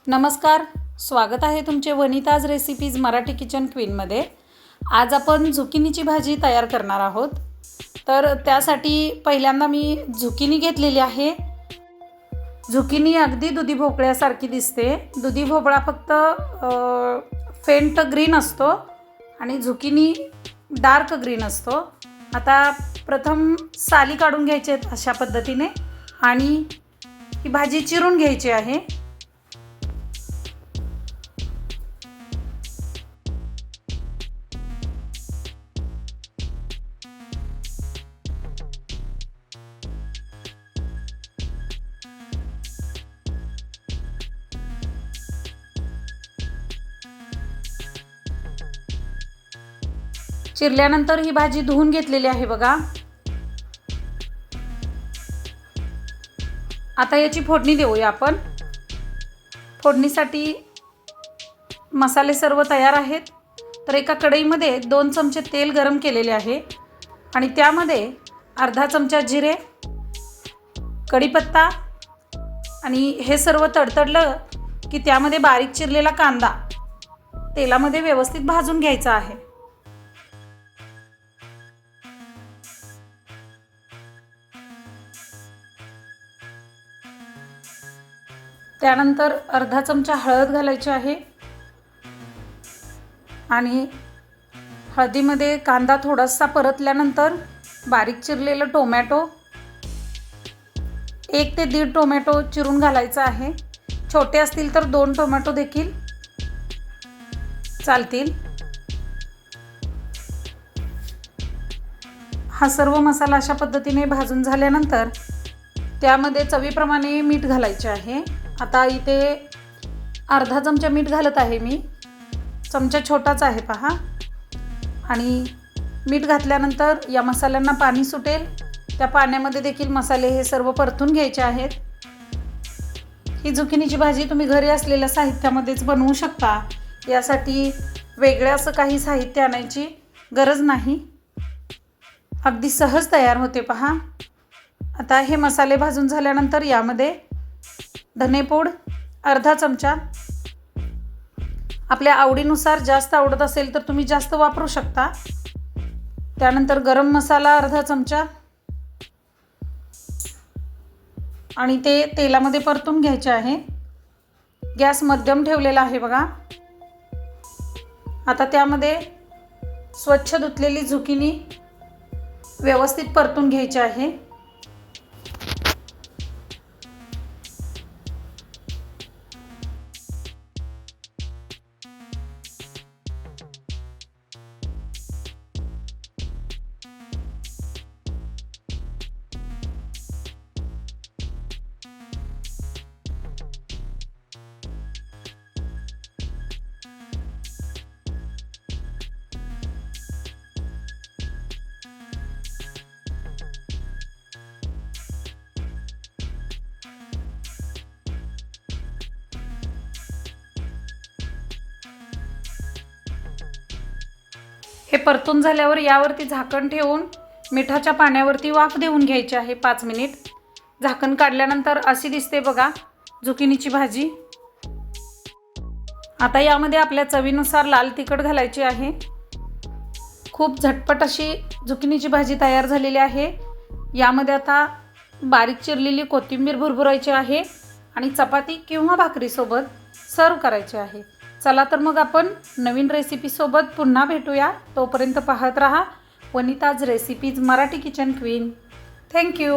नमस्कार, स्वागत आहे तुमचे वनिताज रेसिपीज मराठी किचन क्वीनमध्ये। आज आपण झुकिनीची भाजी तयार करणार आहोत। तर त्यासाठी पहिल्यांदा मी झुकिनी घेतलेली आहे। झुकिनी अगदी दुधी भोपळ्यासारखी दिसते। दुधी भोपळा फक्त फेंट ग्रीन असतो आणि झुकिनी डार्क ग्रीन असतो। आता प्रथम साली काढून घ्यायचे आहेत अशा पद्धतीने आणि ही भाजी चिरून घ्यायची आहे। चिरल्यानंतर ही भाजी धुवून घेतलेली आहे बघा। आता याची फोडणी देऊया आपण। फोडणीसाठी मसाले सर्व तयार आहेत। तर एका कढईमध्ये 2 चमचे तेल गरम केलेले आहे आणि त्यामध्ये अर्धा चमचा जिरे, कढीपत्ता आणि हे सर्व तडतडलं की त्यामध्ये बारीक चिरलेला कांदा तेलामध्ये व्यवस्थित भाजून घ्यायचा आहे। त्यानंतर अर्धा चमचा हळद घालायची आहे आणि हळदीमध्ये कांदा थोडासा परतल्यानंतर बारीक चिरलेलं टोमॅटो 1 ते 1.5 टोमॅटो चिरून घालायचा आहे। छोटे असतील तर 2 टोमॅटो देखील चालतील। हा सर्व मसाला अशा पद्धतीने भाजून झाल्यानंतर त्यामध्ये चवीप्रमाणे मीठ घालायचे आहे। आता इथे अर्धा चमचा मीठ घालत आहे मी, चमचा छोटाच आहे पहा। आणि मीठ घातल्यानंतर या मसाल्यांना पाणी सुटेल त्या पाण्यामध्ये देखील मसाले हे सर्व परतून घ्यायचे आहेत। ही झुकिनीची भाजी तुम्ही घरी असलेल्या साहित्यामध्येच बनवू शकता। यासाठी वेगळे असं काही साहित्य आणायची गरज नाही, अगदी सहज तयार होते पहा। आता हे मसाले भाजून झाल्यानंतर यामध्ये धनेपूड अर्धा चमचा, आपल्या आवडीनुसार जास्त आवडत असेल तर तुम्ही जास्त वापरू शकता। त्यानंतर गरम मसाला अर्धा चमचा आणि ते तेलामध्ये परतून घ्यायचे आहे। गॅस मध्यम ठेवलेला आहे बघा। आता त्यामध्ये स्वच्छ धुतलेली झुकिनी व्यवस्थित परतून घ्यायची आहे। हे परतून झाल्यावर यावरती झाकण ठेवून मिठाच्या पाण्यावरती वाफ देऊन घ्यायची आहे 5 मिनिट। झाकण काढल्यानंतर अशी दिसते बघा झुकिनीची भाजी। आता यामध्ये आपल्या चवीनुसार लाल तिखट घालायचे आहे। खूप झटपट अशी झुकिनीची भाजी तयार झालेली आहे। यामध्ये आता बारीक चिरलेली कोथिंबीर भुरभुरायची आहे आणि चपाती किंवा भाकरीसोबत सर्व करायचे आहे। चला तर मग आपण नवीन रेसिपीसोबत पुन्हा भेटूया। तोपर्यंत पाहत रहा Vanita's recipes Marathi kitchen queen. Thank you.